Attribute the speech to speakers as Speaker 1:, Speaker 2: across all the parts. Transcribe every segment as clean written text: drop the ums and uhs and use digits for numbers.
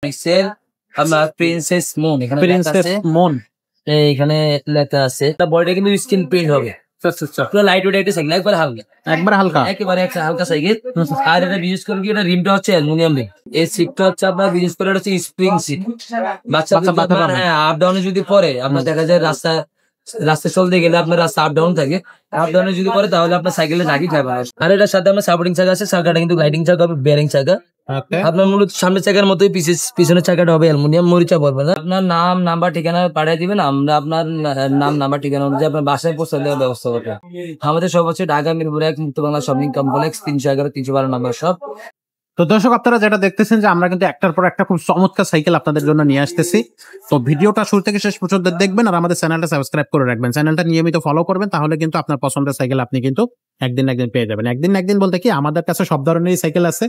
Speaker 1: Pixel আপনার princess moon এখানে লেখা
Speaker 2: প্রিন্সেস
Speaker 1: আছে।
Speaker 2: মুন
Speaker 1: এখানে লেখা আছে এটা বডিটা কিন্তু স্ক্রিন প্রিন্ট হবে। পুরো লাইট ওয়েট একটা সাইকেল একবার হালকা একেবারে একটা হালকা সাইকেল। আর এটা বিশেষ করে কি এটা রিমটা হচ্ছে অ্যালুমিনিয়াম রিম। এই সিটটা হচ্ছে আপনার বিশেষ করে হচ্ছে স্প্রিং সিট। বাচ্চা হ্যাঁ আপ ডাউনে যদি পরে আপনার দেখা যায় রাস্তায় চলতে গেলে আপনার রাস্তা আপ ডাউন থাকে, আপ ডাউনে যদি পরে তাহলে আপনার সাইকেলে ঝাঁকি খাবে। আর এটার সাথে আপনার সাপোর্টিং চাকা আছে, চাকাটা কিন্তু গ্লাইডিং চাকা হবে, বেয়ারিং চাকা। আপনার মূলত সামনের চাকার মতোই পিছনের চাকাটা হবে অ্যালুমিনিয়াম, মরিচা পড়বে না। আপনার নাম নাম্বার ঠিকানা পাঠিয়ে দিবেন, আমরা আপনার নাম নাম্বার ঠিকানা অনুযায়ী আপনার বাসায় পৌঁছে দেওয়ার ব্যবস্থা করবো। আমাদের সব হচ্ছে ঢাকা মিরপুর 1 মুক্ত বাংলা শপিং কমপ্লেক্স 311 312 নম্বর সব।
Speaker 2: তো দর্শক আপনারা যেটা দেখতেছেন যে আমরা কিন্তু একটার পর একটা খুব চমৎকার সাইকেল আপনাদের জন্য নিয়ে আসতেছি। তো ভিডিওটা শুরু থেকে শেষ পর্যন্ত দেখবেন আর আমাদের চ্যানেলটা সাবস্ক্রাইব করে রাখবেন, চ্যানেলটা নিয়মিত ফলো করবেন, তাহলে কিন্তু আপনার পছন্দের সাইকেল আপনি কিন্তু একদিন পেয়ে যাবেন। একদিন বলতে কি, আমাদের কাছে সব ধরনেরই সাইকেল আছে,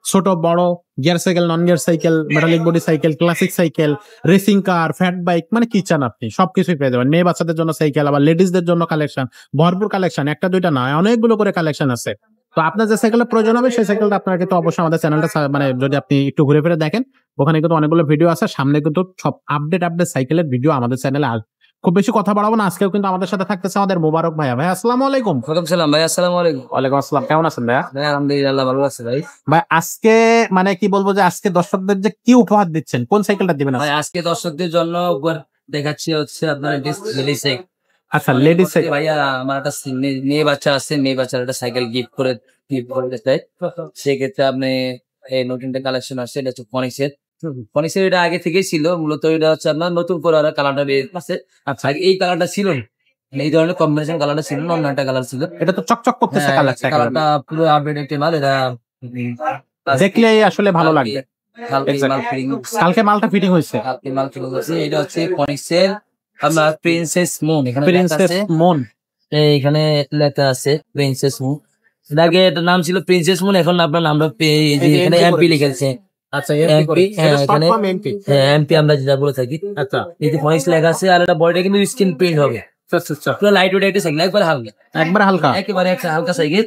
Speaker 2: ছোট বড়, gear cycle, non gear cycle, metallic body cycle, classic cycle, racing car, fat bike, মানে কি চান আপনি সবকিছুই পেয়ে যাবেন। মেয়ে বাচ্চাদের জন্য সাইকেল, আবার লেডিসদের জন্য কালেকশন, ভরপুর কালেকশন, একটা দুইটা নয়, অনেকগুলো করে কালেকশন আছে। তো আপনার যে সাইকেলের প্রয়োজন হবে সেই সাইকেলটা আপনার কিন্তু অবশ্যই আমাদের চ্যানেলটা মানে যদি আপনি একটু ঘুরে ফিরে দেখেন, ওখানে কিন্তু অনেকগুলো ভিডিও আছে, সামনে কিন্তু সব আপডেট সাইকেলের ভিডিও আমাদের চ্যানেলে আসবে। খুব বেশি কথা বাড়াবো না, আজকেও কিন্তু আমাদের সাথে থাকতেছে আমাদের মোবারক ভাইয়া। ভাই আসসালামু আলাইকুম।
Speaker 1: ওয়ালাইকুম সালাম ভাই। আসসালামু আলাইকুম।
Speaker 2: ওয়ালাইকুম আসসালাম, কেমন আছেন ভাইয়া?
Speaker 1: আলহামদুলিল্লাহ ভালো আছে ভাই।
Speaker 2: ভাই আজকে মানে কি বলবো যে আজকে দর্শকদের যে কি উপহার দিচ্ছেন, কোন সাইকেলটা দিবেন
Speaker 1: ভাই আজকে দর্শকদের জন্য দেখাচ্ছি হচ্ছে আপনার লেডিস সাইকেল।
Speaker 2: আচ্ছা লেডিস সাইকেল।
Speaker 1: ভাইয়া আমার একটা মেয়ে বাচ্চা আছে, মেয়ে বাচ্চার একটা সাইকেল গিফট করে চাই। সেক্ষেত্রে আপনি এই নতুন কালেকশন আসছে, এটা হচ্ছে ফনিক্সের এটা আগে থেকেই ছিল, মূলত এটা হচ্ছে আপনার নতুন করে কালারটা বের আছে। আচ্ছা এই কালারটা ছিল না, এই ধরনের কম্বিনেশন কালারটা ছিল না, অন্য একটা কালার ছিল।
Speaker 2: এটা তো চকচক করতেছে
Speaker 1: কালারটা পুরো আপডেট একটা মাল, এটা
Speaker 2: দেখলেই আসলে ভালো লাগবে। কালকে মালটা ফিটিং হয়েছে।
Speaker 1: এটা হচ্ছে ফনিক্সের আপনার প্রিন্সেস মুন। এখানে এখানে লেখা আছে প্রিন্সেস মুন। আগে এটার নাম ছিল প্রিন্সেস মুন, এখন আপনার নামটা এখানে এমপি লিখেছে। আচ্ছা এমপি, এমপি আমরা যেটা বলে থাকি। আচ্ছা এই যে ফনিক্স লেখা আছে, আর এটা বডিটা কিন্তু স্ক্রিন প্রিন্ট হবে। পুরো লাইট ওয়েট একটা সাইকেল একবার হালকা একেবারে একটা হালকা সাইকেল।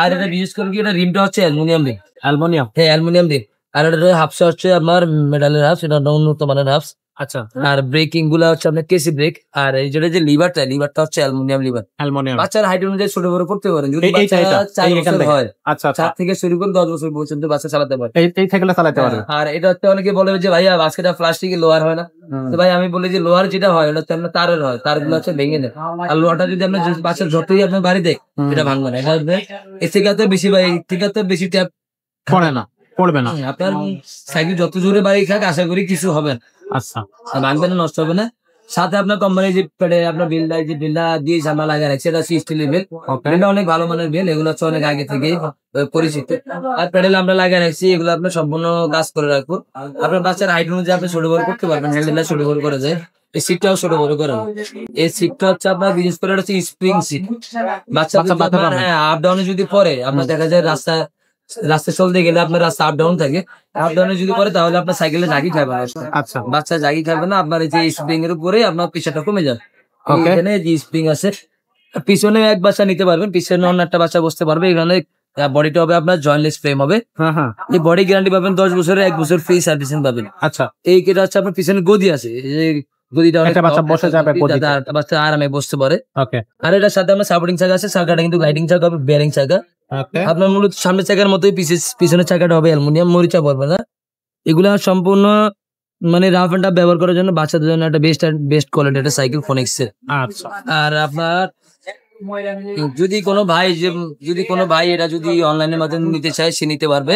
Speaker 1: আর এটা বিশেষ করে কি এটা রিমটা হচ্ছে অ্যালুমিনিয়াম রিম। অ্যালুমিনিয়াম রিম। আর এটা হাফসা হচ্ছে আপনার মেটালের হাফস, এটা উন্নত মানের হাফস। আচ্ছা আর ব্রেকিং গুলা হচ্ছে আপনার কেসি ব্রেক। আর এই যে লিভারটা হচ্ছে অ্যালুমিনিয়াম লিভার। বাচ্চার হাইট অনুযায়ী ছোট বড় করতে পারেন, যদি বাচ্চা 4 বছর হয়। আচ্ছা 4 থেকে শুরু করে 10 বছর পর্যন্ত বাচ্চা চালাতে পারে, এই সাইকেলটা চালাতে পারে। আর এটা হচ্ছে অনেকে বলে যে ভাইয়া আজকেটা প্লাস্টিকের লোহার হয় না, তো ভাই আমি বলি যে লোহার যেটা হয় ওটা আপনার তারের হয়, তারগুলো হচ্ছে ভেঙে দেয়। আর লোহাটা যদি আপনার বাচ্চার যতই আপনার বাড়িতে এটা ভাঙবে না, এটা এর থেকে বেশি ভাই থেকে বেশি ট্যাপ
Speaker 2: পড়বে না।
Speaker 1: আপনার সাইকেল যত জোরে বাড়ি খাক আশা করি কিছু হবে না। আচ্ছা ভাঙবে না, নষ্ট হবে না। সাথে আপনার কোম্পানি যে আপনার বিলটা দিয়ে আমরা লাগিয়ে রাখছি, এটা স্টিলের বেল, এটা অনেক ভালো মানের বেল, এগুলো হচ্ছে অনেক আগে থেকে পরিচিত। আর প্যাডেল আমরা লাগিয়ে রাখছি, এগুলো আপনার সম্পূর্ণ কাজ করে রাখবো। আপনার বাচ্চার হাইট অনুযায়ী আপনি ছোট বড় করতে পারবেন, হ্যান্ডেলটা ছোট বড় করে যায়। এই সিটটাও ছোট বড় করে, এই সিটটা হচ্ছে আপনার বিশেষ করে হচ্ছে স্প্রিং সিট। বাচ্চা হ্যাঁ আপ ডাউনে যদি পরে আপনার দেখা যায় রাস্তায় চলতে গেলে আপনার রাস্তা আপ ডাউন থাকে, আপ ডাউনে যদি পরে তাহলে আপনার সাইকেলে ঝাঁকি খাবে না। আচ্ছা বাচ্চা ঝাঁকি খাবে না, আপনার এই যে স্প্রিং এর উপরে আপনার পিছাটা কমে যাবে। এখানে যে স্প্রিং আছে, পিছনে এক বাচ্চা নিতে পারবেন, পিছনে অন্য একটা বাচ্চা বসতে পারবে। এখানে বডিটা হবে আপনার জয়েন্টলেস ফ্রেম হবে। এই বডি গ্যারান্টি পাবেন 10 বছরের, 1 বছর ফ্রি সার্ভিসিং পাবেন। আচ্ছা এই কেটা হচ্ছে আপনার পিছনে গদি আছে, গদিটা অনেক বাচ্চা বসে যাবে, বাচ্চা আরামে বসতে পারে। আর এটার সাথে আপনার সাপোর্টিং চাকা আছে, চাকাটা কিন্তু গ্লাইডিং চাকা হবে, বেয়ারিং চাকা। আপনার মূলত সামনের চাকার মতোই পিছনের চাকাটা হবে অ্যালুমিনিয়াম, মরিচা পড়বে না। এগুলা সম্পূর্ণ মানে রাফ এন্ড টাফ ব্যবহার করার জন্য বাচ্চাদের জন্য একটা বেস্ট কোয়ালিটি একটা সাইকেল ফনিক্সের। আচ্ছা আর আপনার যদি কোনো ভাই এটা যদি অনলাইনের মাধ্যমে নিতে চায় সে নিতে পারবে।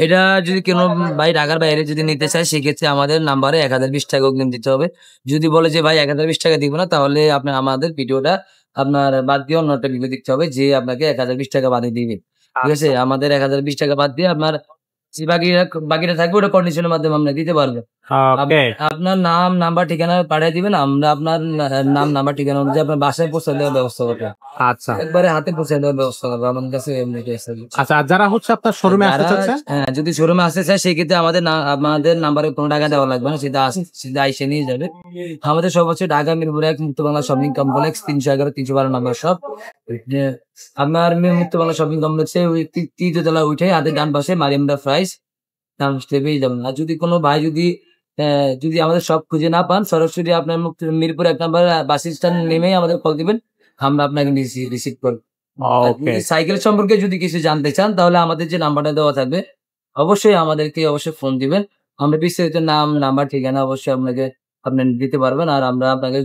Speaker 1: এটা যদি কোনো ভাই ঢাকার বাইরে যদি নিতে চায় সেক্ষেত্রে আমাদের নাম্বারে 1020 টাকা অগ্রিম দিতে হবে। যদি বলে যে ভাই 1020 টাকা দিব না, তাহলে আপনার আমাদের ভিডিওটা আপনার বাদ দিয়ে অন্য একটা ভিডিও দেখতে হবে যে আপনাকে 1020 টাকা বাদে দিবে। ঠিক আছে, আমাদের 1020 টাকা বাদ দিয়ে আপনার বাকিটা থাকবে ওটা কন্ডিশনের মাধ্যমে আমরা দিতে পারবো। আপনার নাম নাম্বার ঠিকানা পাঠিয়ে দিবেন, আমরা আপনার নাম নাম্বার ঠিকানা অনুযায়ী আপনার বাসায় পৌঁছে দেওয়ার ব্যবস্থা করবো। আচ্ছা একবারে হাতে পৌঁছে দেওয়ার ব্যবস্থা করবো আমার কাছে।
Speaker 2: আচ্ছা যারা হচ্ছে আপনার শোরুমে আসতে চাচ্ছে,
Speaker 1: হ্যাঁ যদি শোরুমে আসতে চায় সেক্ষেত্রে আমাদের নাম্বারে কোনো টাকা দেওয়া লাগবে না, সিধা এসে নিয়ে যাবে। আমাদের সব হচ্ছে ঢাকা মিরপুর 1 মুক্ত বাংলা শপিং কমপ্লেক্স 311 312 নম্বর সব। আপনার মুক্ত বাংলা শপিং কমপ্লেক্সে ওই 3য় তলা উঠে হাতের ডান পাশে মারিয়ামদা ফ্রাইস, টার্মসে পেয়ে যাবেন। আর যদি কোনো ভাই যদি আমাদের সব খুঁজে না পান, সরাসরি আপনার মিরপুর 1 নাম্বার বাস স্ট্যান্ড নেমেই আমাদের কল দিবেন, আমরা আপনাকে রিসিভ করব। আর
Speaker 2: ওকে,
Speaker 1: যদি সাইকেল সম্পর্কে যদি কিছু জানতে চান, তাহলে আমাদের যে নাম্বারটা দেওয়া থাকবে অবশ্যই আমাদেরকে ফোন দিবেন। আমরা বিস্তারিত নাম, নাম্বার, ঠিকানা অবশ্যই আপনি দিতে পারবেন। আর আমরা আপনাকে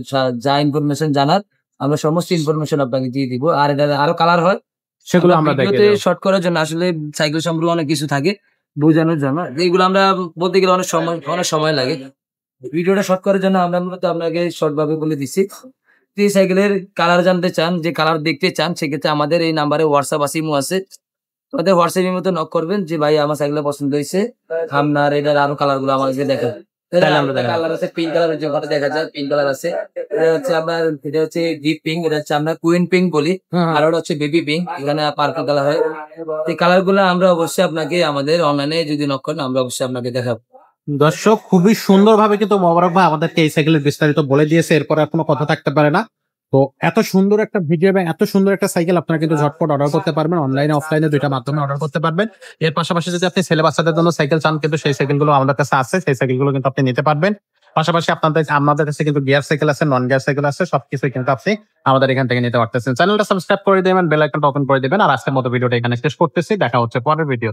Speaker 1: যা ইনফরমেশন জানার, আমরা সমস্ত ইনফরমেশন আপনাকে দিয়ে দিব। আর এটা আরো কালার হয়,
Speaker 2: সেগুলো আমরা দেখে
Speaker 1: ভিডিওতে শর্ট করার জন্য আসলে সাইকেল সম্পর্কে অনেক কিছু থাকে বোঝানোর জন্য, যেগুলো আমরা বলতে গেলে অনেক সময় লাগে। ভিডিওটা শর্ট করার জন্য আমরা মূলত আপনাকে শর্ট ভাবে বলে দিচ্ছি। যদি সাইকেলের কালার জানতে চান, যে কালার দেখতে চান, সেক্ষেত্রে আমাদের এই নাম্বারে হোয়াটসঅ্যাপ আছে, ইমো আছে। আমাদের হোয়াটসঅ্যাপ ইমোতে নক করবেন যে ভাই আমার সাইকেলটা পছন্দ হয়েছে, আপনার এটার আরো কালার গুলো আমাকে দেখান।
Speaker 2: তাহলে আমরা দেখাবো।
Speaker 1: কালার আছে, পিঙ্ক কালার যেখানে দেখা যায়, পিঙ্ক কালার আছে। এটা হচ্ছে ডিপ পিঙ্ক, এটা হচ্ছে আমরা কুইন পিঙ্ক বলি। আর ওটা হচ্ছে বেবি পিঙ্ক, এখানে পার্পল কালার হয়। এই কালার গুলো আমরা অবশ্যই আপনাকে আমাদের অনলাইনে যদি নক করেন, আমরা অবশ্যই আপনাকে দেখাবো।
Speaker 2: দর্শক খুবই সুন্দরভাবে কিন্তু মোবারক ভাই আমাদেরকে এই সাইকেলের বিস্তারিত বলে দিয়েছে, এরপর আর কোনো কথা থাকতে পারে না। তো এত সুন্দর একটা ভিডিও এবং এত সুন্দর একটা সাইকেল আপনারা কিন্তু ঝটপট অর্ডার করতে পারবেন, অনলাইনে অফলাইনে দুইটা মাধ্যমে অর্ডার করতে পারবেন। এর পাশাপাশি যদি আপনি ছেলে বাচ্চাদের জন্য সাইকেল চান, কিন্তু সেই সাইকেলগুলো আমাদের কাছে আছে, সেই সাইকেলগুলো কিন্তু আপনি নিতে পারবেন। পাশাপাশি আমাদের কাছে কিন্তু গিয়ার সাইকেল আছে, নন গিয়ার সাইকেল আছে, সবকিছু কিন্তু আপনি আমাদের এখান থেকে নিতে পারতেছেন। চ্যানেলটা সাবস্ক্রাইব করে দেবেন, বেল আইকনটা ওপেন করে দেবেন। আর আজকের মতো ভিডিওটা এখানে শেষ করতেছি, দেখা হচ্ছে পরের ভিডিও।